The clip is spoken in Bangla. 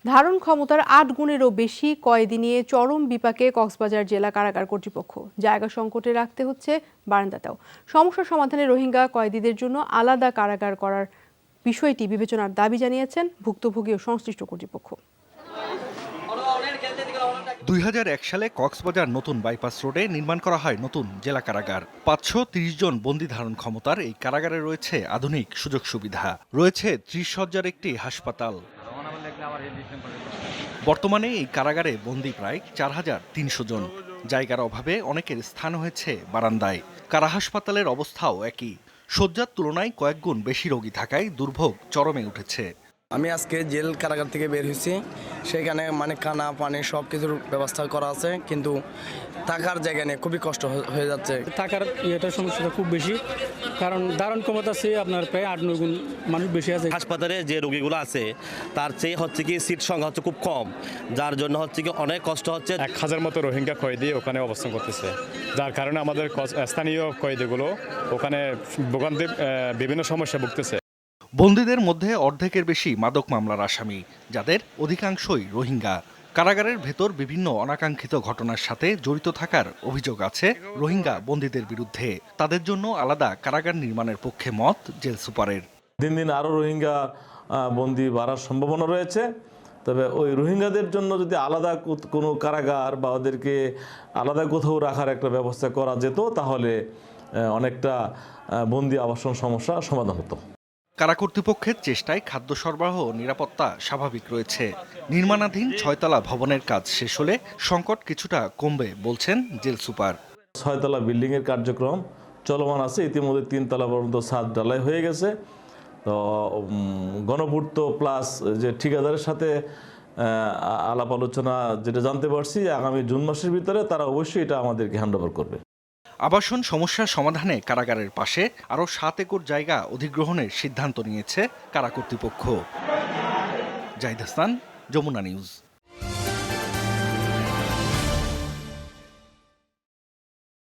ধারণ ক্ষমতার ৮ গুণেরও বেশি কয়েদি নিয়ে চরম বিপাকে কক্সবাজার জেলা কারাগার কর্তৃপক্ষ। জায়গা সংকটে রাখতে হচ্ছে বারান্দাতেও। সমস্যা সমাধানে রোহিঙ্গা কয়েদিদের জন্য আলাদা কারাগার করার বিষয়টি বিবেচনার দাবি জানিয়েছেন ভুক্তভোগী ও সংশ্লিষ্ট কর্তৃপক্ষ। ২০০১ সালে কক্সবাজার নতুন বাইপাস রোডে নির্মাণ করা হয় নতুন জেলা কারাগার। ৫৩০ জন বন্দী ধারণ ক্ষমতার এই কারাগারে রয়েছে আধুনিক সুযোগ সুবিধা, রয়েছে ৩০ সজ্জার একটি হাসপাতাল। বর্তমানে এই কারাগারে বন্দী প্রায় ৪৩০০ জন। জায়গার অভাবে অনেকের স্থান হয়েছে বারান্দায়। কারা হাসপাতালের অবস্থাও একই। শয্যার তুলনায় কয়েক গুণ বেশি রোগী থাকায় দুর্ভোগ চরমে উঠেছে। আমি আজকে জেল কারাগার থেকে বের হয়েছি, সেখানে খানা পানি সব কিছুর ব্যবস্থা করা আছে, কিন্তু থাকার জায়গা নিয়ে খুবই কষ্ট হয়ে যাচ্ছে। থাকার সমস্যাটা খুব বেশি, কারণ ধারণ ক্ষমতা আছে আপনার প্রায় ৮-৯ গুণ মানুষ বেশি আছে। হাসপাতালে যে রোগীগুলো আছে তার চেয়ে সিট সংখ্যা হচ্ছে খুব কম, যার জন্য অনেক কষ্ট হচ্ছে। ১,০০০ মতো রোহিঙ্গা কয়েদি ওখানে অবস্থান করতেছে, যার কারণে আমাদের স্থানীয় কয়েদিগুলো ওখানে ভোগান্তি বিভিন্ন সমস্যা ভুগতেছে। বন্দীদের মধ্যে অর্ধেকের বেশি মাদক মামলার আসামি, যাদের অধিকাংশই রোহিঙ্গা। কারাগারের ভেতর বিভিন্ন অনাকাঙ্ক্ষিত ঘটনার সাথে জড়িত থাকার অভিযোগ আছে রোহিঙ্গা বন্দীদের বিরুদ্ধে। তাদের জন্য আলাদা কারাগার নির্মাণের পক্ষে মত জেল সুপারের। দিন দিন আরও রোহিঙ্গা বন্দী বাড়ার সম্ভাবনা রয়েছে। তবে ওই রোহিঙ্গাদের জন্য যদি আলাদা কোনো কারাগার বা ওদেরকে আলাদা কোথাও রাখার একটা ব্যবস্থা করা যেত, তাহলে অনেকটা বন্দী আবাসন সমস্যা সমাধান হতো। কারা কর্তৃপক্ষের চেষ্টায় খাদ্য সরবরাহ ও নিরাপত্তা স্বাভাবিক রয়েছে। নির্মাণাধীন ৬তলা ভবনের কাজ শেষ হলে সংকট কিছুটা কমবে বলছেন জেল সুপার। ৬তলা বিল্ডিংয়ের কার্যক্রম চলমান আছে, ইতিমধ্যে ৩তলা পর্যন্ত ছাদ ঢালাই হয়ে গেছে। তো গণপূর্ত প্লাস যে ঠিকাদারের সাথে আলাপ আলোচনা যেটা জানতে পারছি, আগামী জুন মাসের ভিতরে তারা অবশ্যই এটা আমাদেরকে হ্যান্ডওভার করবে। আবাসন সমস্যার সমাধানে কারাগারের পাশে আরও ৭ একর জায়গা অধিগ্রহণের সিদ্ধান্ত নিয়েছে কারা কর্তৃপক্ষ। জাহিদ হাসান, যমুনা নিউজ।